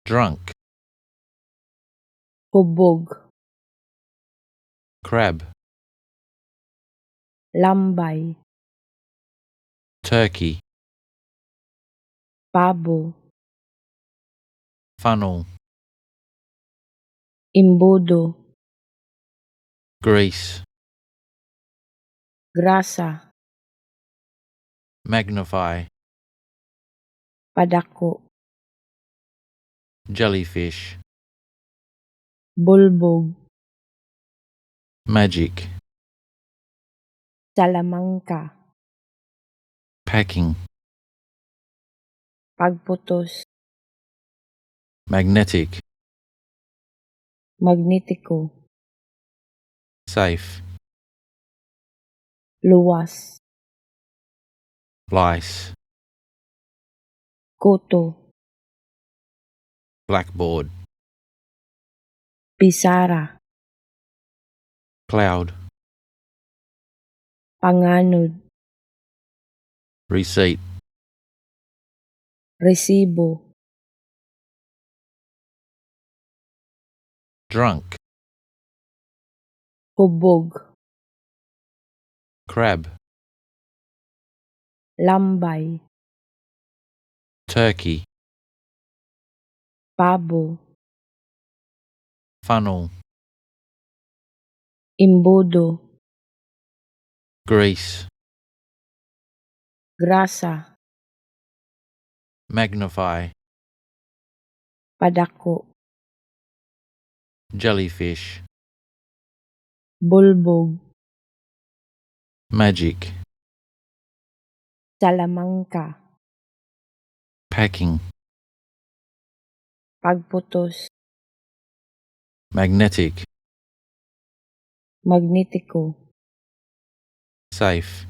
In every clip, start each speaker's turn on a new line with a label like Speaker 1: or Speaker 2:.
Speaker 1: drunk,
Speaker 2: hubog,
Speaker 1: crab,
Speaker 2: lambay,
Speaker 1: turkey,
Speaker 2: pabo,
Speaker 1: funnel,
Speaker 2: imbudo,
Speaker 1: grease,
Speaker 2: grasa,
Speaker 1: magnify,
Speaker 2: padako,
Speaker 1: jellyfish,
Speaker 2: bulbog,
Speaker 1: magic,
Speaker 2: salamangka,
Speaker 1: packing,
Speaker 2: pagputos,
Speaker 1: magnetic,
Speaker 2: magnetiko,
Speaker 1: safe,
Speaker 2: luwas,
Speaker 1: lice,
Speaker 2: koto,
Speaker 1: blackboard,
Speaker 2: pisara,
Speaker 1: cloud,
Speaker 2: panganod,
Speaker 1: receipt,
Speaker 2: resibo,
Speaker 1: drunk,
Speaker 2: hubog,
Speaker 1: crab,
Speaker 2: lambay,
Speaker 1: turkey,
Speaker 2: pabo,
Speaker 1: funnel,
Speaker 2: imbudo,
Speaker 1: grease,
Speaker 2: grasa,
Speaker 1: magnify,
Speaker 2: padako,
Speaker 1: jellyfish,
Speaker 2: bulbog,
Speaker 1: magic,
Speaker 2: salamangka,
Speaker 1: packing,
Speaker 2: pagputos,
Speaker 1: magnetic,
Speaker 2: magnetiko,
Speaker 1: safe,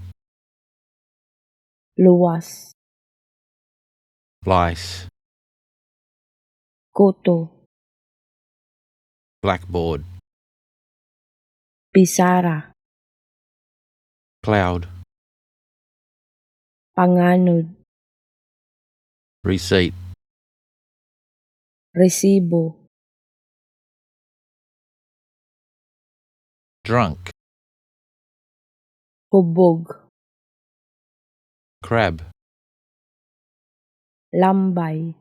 Speaker 2: luwas,
Speaker 1: lice,
Speaker 2: koto,
Speaker 1: blackboard,
Speaker 2: pisara,
Speaker 1: cloud,
Speaker 2: panganod,
Speaker 1: receipt,
Speaker 2: resibo,
Speaker 1: drunk,
Speaker 2: hubog,
Speaker 1: crab,
Speaker 2: lambay,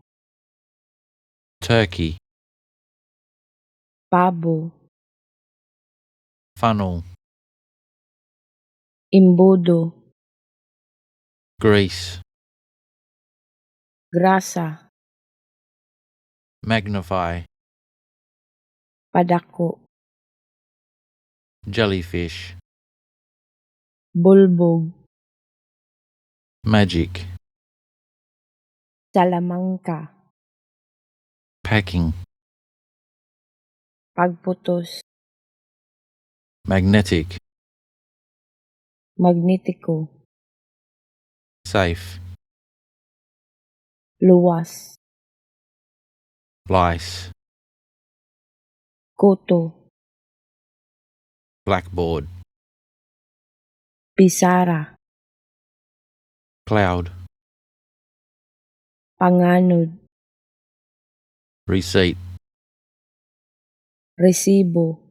Speaker 1: turkey,
Speaker 2: pabo,
Speaker 1: funnel,
Speaker 2: imbudo,
Speaker 1: grease,
Speaker 2: grasa,
Speaker 1: magnify,
Speaker 2: padako,
Speaker 1: jellyfish,
Speaker 2: bulbog,
Speaker 1: magic,
Speaker 2: salamangka,
Speaker 1: packing,
Speaker 2: pagputos,
Speaker 1: magnetic,
Speaker 2: magnetiko,
Speaker 1: safe,
Speaker 2: luwas,
Speaker 1: lice,
Speaker 2: koto,
Speaker 1: blackboard,
Speaker 2: pisara,
Speaker 1: cloud,
Speaker 2: panganod,
Speaker 1: receipt,
Speaker 2: resibo,